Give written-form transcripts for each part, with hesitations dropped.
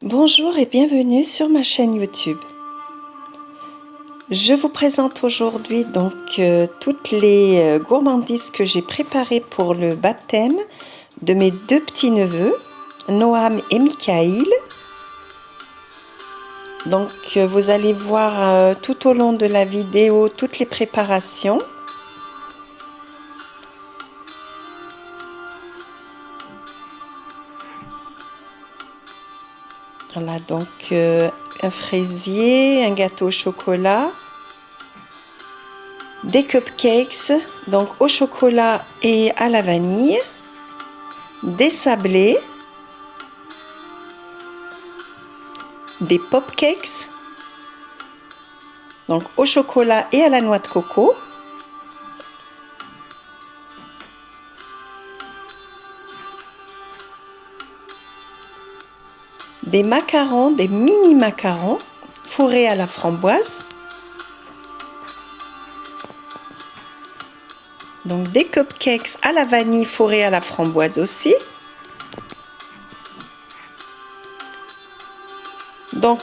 Bonjour et bienvenue sur ma chaîne YouTube. Je vous présente aujourd'hui toutes les gourmandises que j'ai préparées pour le baptême de mes deux petits-neveux, Noam et Michael. Vous allez voir tout au long de la vidéo toutes les préparations. Voilà, un fraisier, un gâteau au chocolat, des cupcakes au chocolat et à la vanille, des sablés, des popcakes au chocolat et à la noix de coco, des macarons, des mini macarons fourrés à la framboise, des cupcakes à la vanille fourrés à la framboise aussi.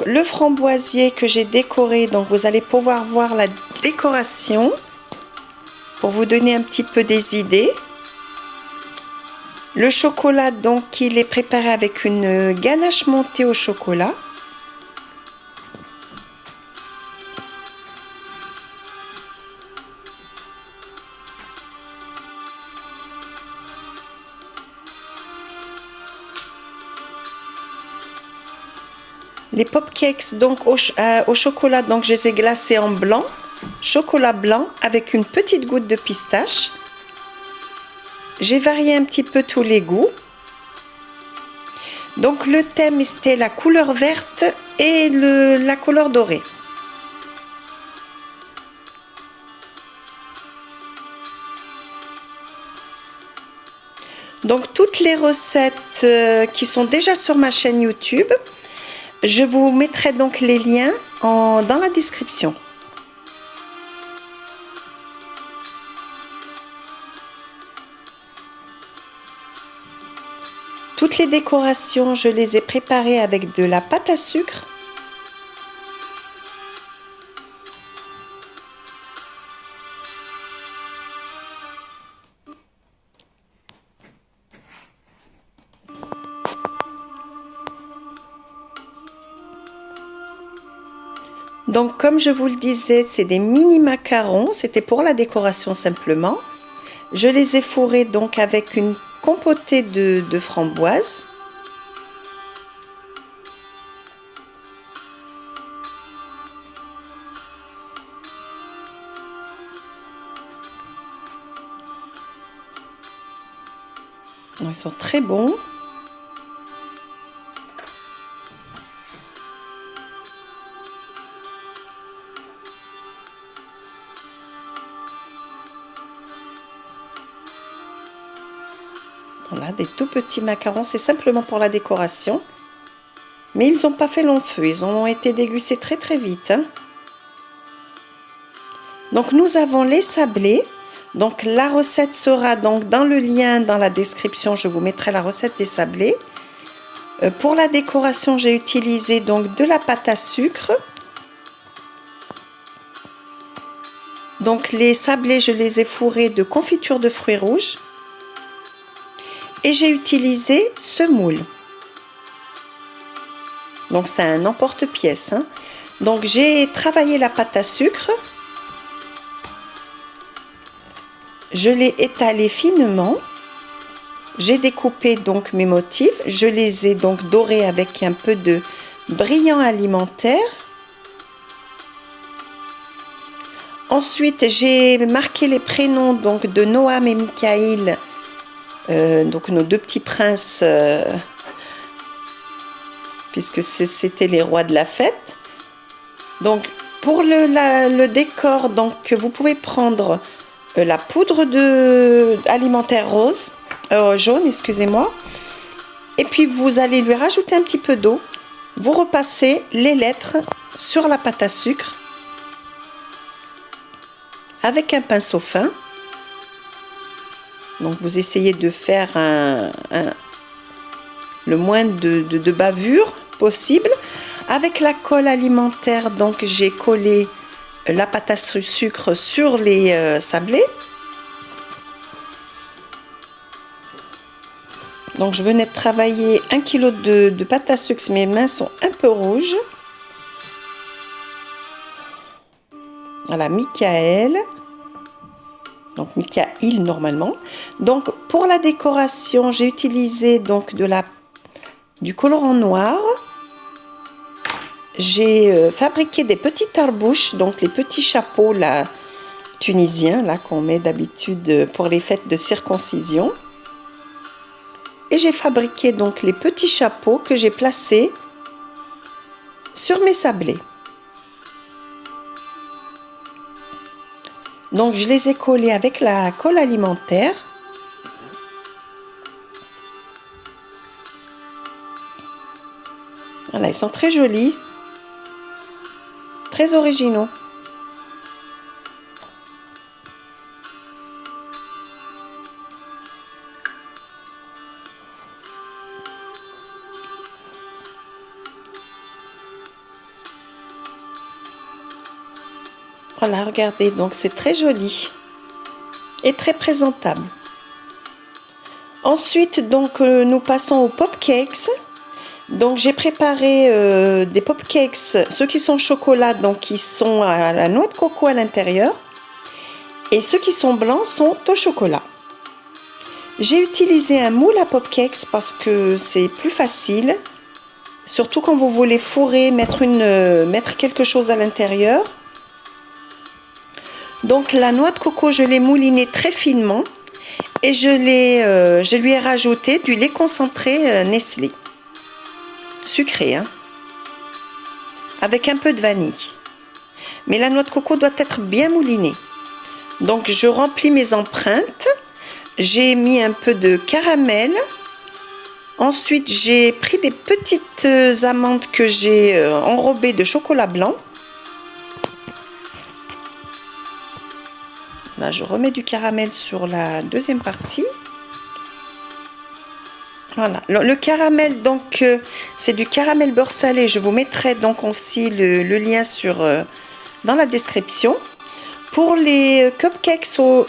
Le framboisier que j'ai décoré, vous allez pouvoir voir la décoration pour vous donner un petit peu des idées. Le chocolat, il est préparé avec une ganache montée au chocolat. Les popcakes au chocolat, je les ai glacés en blanc, chocolat blanc avec une petite goutte de pistache. J'ai varié un petit peu tous les goûts. Le thème c'était la couleur verte et la couleur dorée. Toutes les recettes qui sont déjà sur ma chaîne YouTube, je vous mettrai les liens dans la description. Toutes les décorations, je les ai préparées avec de la pâte à sucre. Comme je vous le disais, c'est des mini macarons, c'était pour la décoration simplement. Je les ai fourrés avec une compotée de framboises. Ils sont très bons. Voilà, des tout petits macarons, c'est simplement pour la décoration. Mais ils n'ont pas fait long feu, ils ont été dégustés très très vite. Nous avons les sablés. La recette sera dans le lien dans la description, je vous mettrai la recette des sablés. Pour la décoration, j'ai utilisé de la pâte à sucre. Les sablés, je les ai fourrés de confiture de fruits rouges. Et j'ai utilisé ce moule. C'est un emporte-pièce. J'ai travaillé la pâte à sucre. Je l'ai étalée finement. J'ai découpé mes motifs. Je les ai dorés avec un peu de brillant alimentaire. Ensuite, j'ai marqué les prénoms de Noam et Michael. Nos deux petits princes, puisque c'était les rois de la fête. Pour le décor, vous pouvez prendre la poudre alimentaire jaune, excusez-moi, et puis vous allez lui rajouter un petit peu d'eau. Vous repassez les lettres sur la pâte à sucre avec un pinceau fin. Vous essayez de faire le moins de bavure possible. Avec la colle alimentaire, donc j'ai collé la pâte à sucre sur les sablés. Donc je venais de travailler 1 kg de pâte à sucre, mes mains sont un peu rouges. Voilà, Michael. Donc Michael normalement. Donc pour la décoration, j'ai utilisé donc du colorant noir. J'ai fabriqué des petites tarbouches, donc les petits chapeaux là, tunisiens là qu'on met d'habitude pour les fêtes de circoncision. Et j'ai fabriqué donc les petits chapeaux que j'ai placés sur mes sablés. Donc je les ai collés avec la colle alimentaire. Voilà, ils sont très jolis, très originaux. Voilà, regardez, donc c'est très joli et très présentable. Ensuite, donc nous passons aux pop cakes. Donc j'ai préparé des pop cakes, ceux qui sont au chocolat, donc qui sont à la noix de coco à l'intérieur, et ceux qui sont blancs sont au chocolat. J'ai utilisé un moule à pop cakes parce que c'est plus facile, surtout quand vous voulez fourrer, mettre quelque chose à l'intérieur. Donc la noix de coco, je l'ai moulinée très finement et je lui ai rajouté du lait concentré Nestlé, sucré, hein, avec un peu de vanille. Mais la noix de coco doit être bien moulinée. Donc je remplis mes empreintes. J'ai mis un peu de caramel. Ensuite, j'ai pris des petites amandes que j'ai enrobées de chocolat blanc. Là, je remets du caramel sur la deuxième partie. Voilà. Le caramel, donc, c'est du caramel beurre salé. Je vous mettrai donc aussi le lien dans la description. Pour les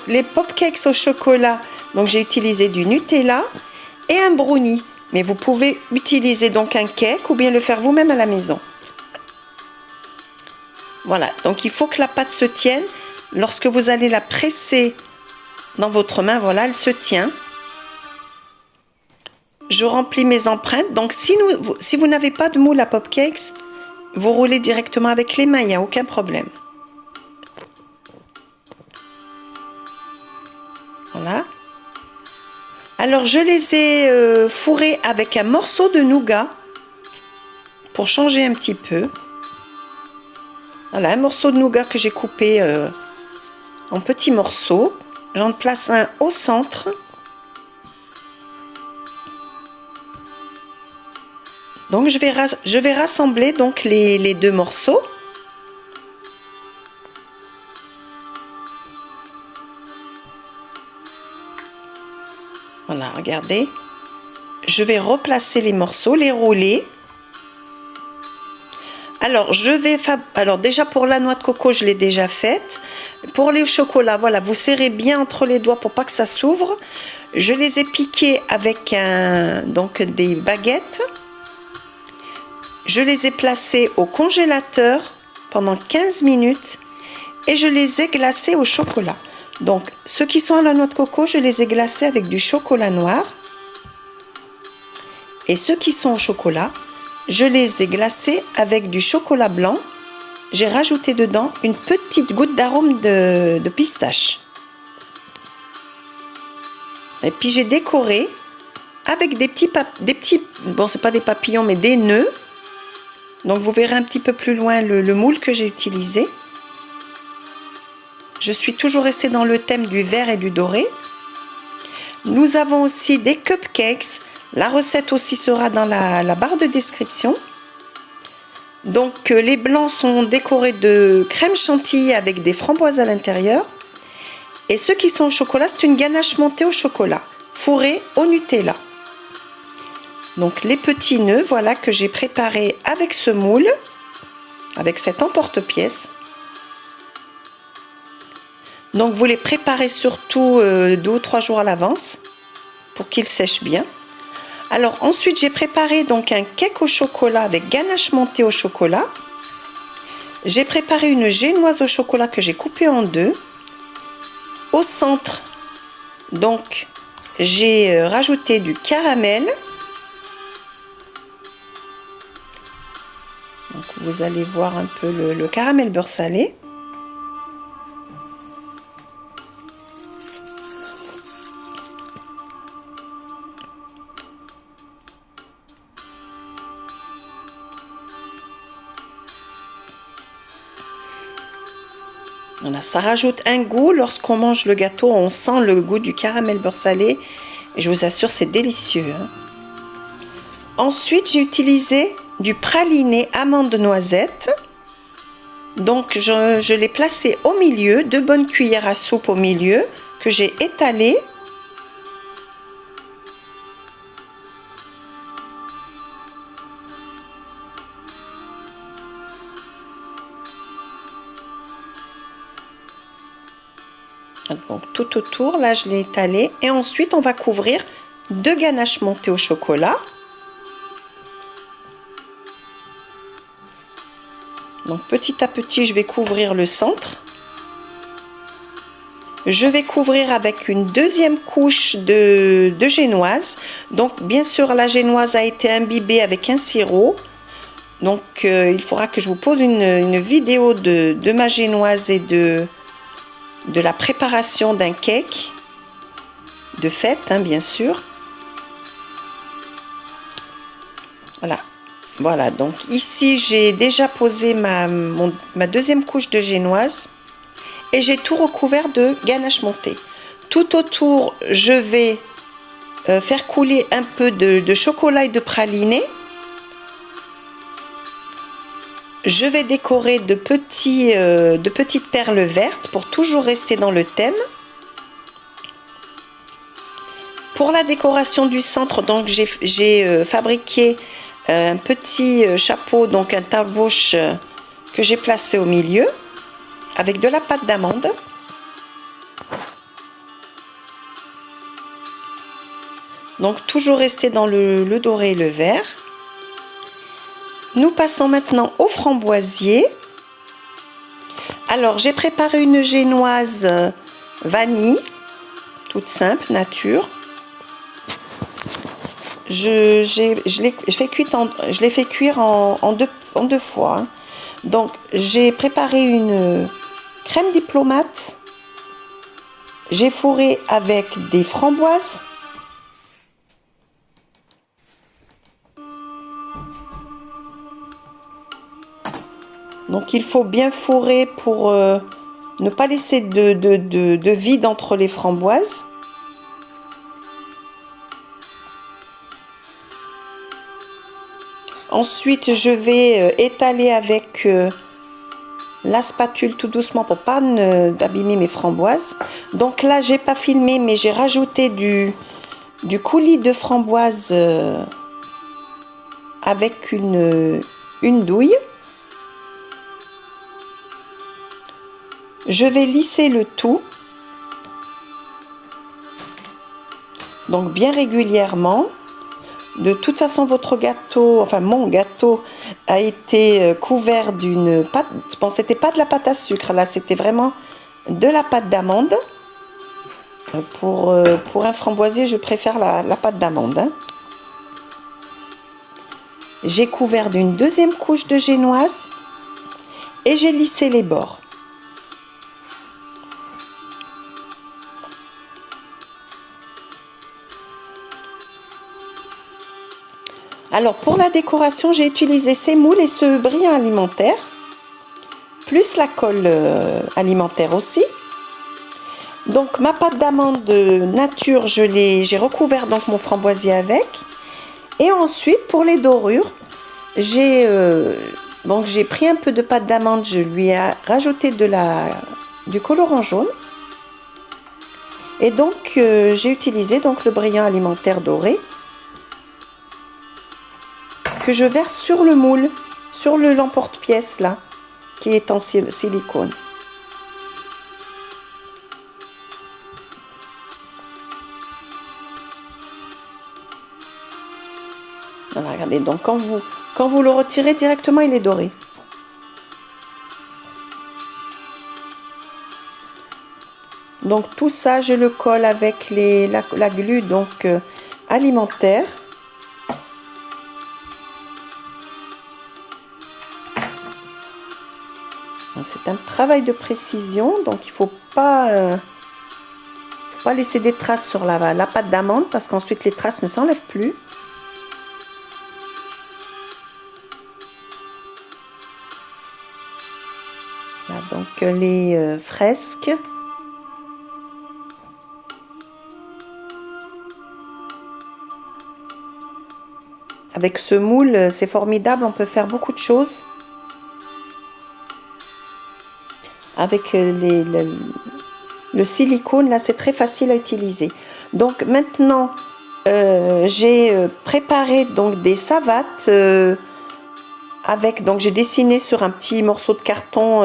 les pop cakes au chocolat, donc j'ai utilisé du Nutella et un brownie. Mais vous pouvez utiliser donc un cake ou bien le faire vous-même à la maison. Voilà, donc il faut que la pâte se tienne. Lorsque vous allez la presser dans votre main, voilà, elle se tient. Je remplis mes empreintes. Donc si vous n'avez pas de moule à pop cakes, vous roulez directement avec les mains, il n'y a aucun problème. Voilà. Alors je les ai fourrés avec un morceau de nougat pour changer un petit peu. Voilà, un morceau de nougat que j'ai coupé en petits morceaux. J'en place un au centre. Donc je vais rassembler donc les deux morceaux. Voilà, regardez. Je vais replacer les morceaux, les rouler. Alors, déjà pour la noix de coco, je l'ai déjà faite. Pour les chocolats, voilà, vous serrez bien entre les doigts pour pas que ça s'ouvre. Je les ai piqués avec donc des baguettes. Je les ai placés au congélateur pendant 15 minutes et je les ai glacés au chocolat. Donc, ceux qui sont à la noix de coco, je les ai glacés avec du chocolat noir. Et ceux qui sont au chocolat, je les ai glacés avec du chocolat blanc. J'ai rajouté dedans une petite goutte d'arôme de pistache. Et puis j'ai décoré avec des petits, bon c'est pas des papillons mais des nœuds. Donc vous verrez un petit peu plus loin le moule que j'ai utilisé. Je suis toujours restée dans le thème du vert et du doré. Nous avons aussi des cupcakes. La recette aussi sera dans la barre de description. Donc les blancs sont décorés de crème chantilly avec des framboises à l'intérieur. Et ceux qui sont au chocolat, c'est une ganache montée au chocolat, fourrée au Nutella. Donc les petits nœuds, voilà, que j'ai préparés avec ce moule, avec cet emporte-pièce. Donc vous les préparez surtout 2 ou 3 jours à l'avance pour qu'ils sèchent bien. Alors ensuite j'ai préparé donc un cake au chocolat avec ganache montée au chocolat. J'ai préparé une génoise au chocolat que j'ai coupée en deux. Au centre, donc j'ai rajouté du caramel. Donc vous allez voir un peu le caramel beurre salé. Voilà, ça rajoute un goût. Lorsqu'on mange le gâteau, on sent le goût du caramel beurre salé. Et je vous assure, c'est délicieux, hein. Ensuite, j'ai utilisé du praliné amande noisette. Donc, je l'ai placé au milieu, 2 bonnes cuillères à soupe au milieu, que j'ai étalé. Donc tout autour, là je l'ai étalé. Et ensuite on va couvrir 2 ganaches montées au chocolat. Donc petit à petit je vais couvrir le centre. Je vais couvrir avec une deuxième couche de génoise. Donc bien sûr la génoise a été imbibée avec un sirop. Donc il faudra que je vous pose une vidéo de ma génoise et de la préparation d'un cake de fête, hein, bien sûr. Voilà, donc ici j'ai déjà posé ma deuxième couche de génoise et j'ai tout recouvert de ganache montée. Tout autour, je vais faire couler un peu de chocolat et de praliné. Je vais décorer de petites perles vertes pour toujours rester dans le thème. Pour la décoration du centre, donc j'ai fabriqué un petit chapeau, donc un table-bouche que j'ai placé au milieu avec de la pâte d'amande. Donc toujours rester dans le doré et le vert. Nous passons maintenant au framboisier. Alors j'ai préparé une génoise vanille, toute simple, nature. Je l'ai fait cuire en deux fois, hein. Donc j'ai préparé une crème diplomate. J'ai fourré avec des framboises. Donc il faut bien fourrer pour ne pas laisser de vide entre les framboises. Ensuite je vais étaler avec la spatule tout doucement pour pas d'abîmer mes framboises. Donc là j'ai pas filmé mais j'ai rajouté du coulis de framboise avec une douille. Je vais lisser le tout, donc bien régulièrement. De toute façon, votre gâteau, enfin mon gâteau, a été couvert d'une pâte. Bon, c'était pas de la pâte à sucre, là, c'était vraiment de la pâte d'amande. Pour un framboisier, je préfère la pâte d'amande, hein. J'ai couvert d'une deuxième couche de génoise et j'ai lissé les bords. Alors pour la décoration, j'ai utilisé ces moules et ce brillant alimentaire, plus la colle alimentaire aussi. Donc ma pâte d'amande nature, j'ai recouvert donc mon framboisier avec. Et ensuite pour les dorures, j'ai pris un peu de pâte d'amande, je lui ai rajouté du colorant jaune. Et donc j'ai utilisé donc le brillant alimentaire doré. que je verse sur le moule, sur l'emporte-pièce là, qui est en silicone. Voilà, regardez, donc quand vous le retirez directement, il est doré. Donc tout ça, je le colle avec la glu donc alimentaire. C'est un travail de précision, donc il faut pas laisser des traces sur la pâte d'amande parce qu'ensuite les traces ne s'enlèvent plus. Voilà, donc les fresques. Avec ce moule, c'est formidable, on peut faire beaucoup de choses. Avec le silicone, là, c'est très facile à utiliser. Donc maintenant, j'ai préparé donc des savates donc j'ai dessiné sur un petit morceau de carton,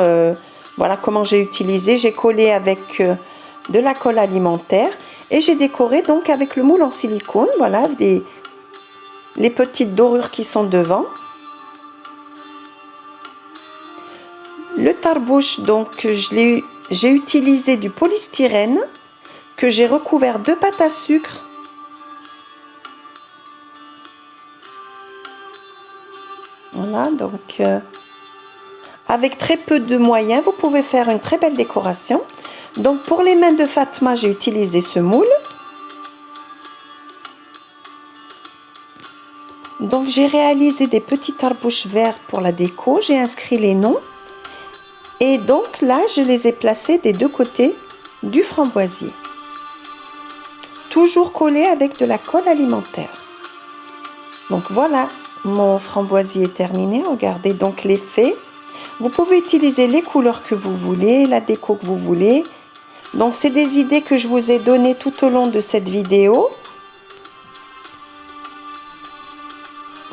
voilà comment j'ai utilisé. J'ai collé avec de la colle alimentaire et j'ai décoré donc avec le moule en silicone, voilà, les petites dorures qui sont devant. Le tarbouche, donc j'ai utilisé du polystyrène que j'ai recouvert de pâte à sucre. Voilà, donc avec très peu de moyens, vous pouvez faire une très belle décoration. Donc pour les mains de Fatma, j'ai utilisé ce moule. Donc j'ai réalisé des petits tarbouches verts pour la déco, j'ai inscrit les noms. Et donc là, je les ai placés des deux côtés du framboisier. Toujours collé avec de la colle alimentaire. Donc voilà, mon framboisier est terminé. Regardez donc l'effet. Vous pouvez utiliser les couleurs que vous voulez, la déco que vous voulez. Donc c'est des idées que je vous ai données tout au long de cette vidéo.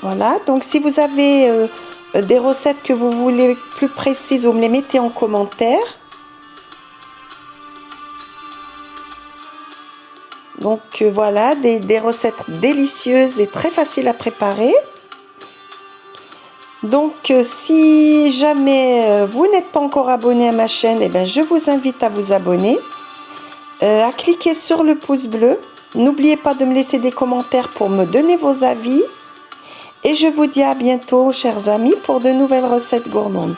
Voilà, donc si vous avez des recettes que vous voulez plus précises, vous me les mettez en commentaire. Donc voilà, des recettes délicieuses et très faciles à préparer. Donc si jamais vous n'êtes pas encore abonné à ma chaîne, eh bien, je vous invite à vous abonner, à cliquer sur le pouce bleu. N'oubliez pas de me laisser des commentaires pour me donner vos avis. Et je vous dis à bientôt, chers amis, pour de nouvelles recettes gourmandes.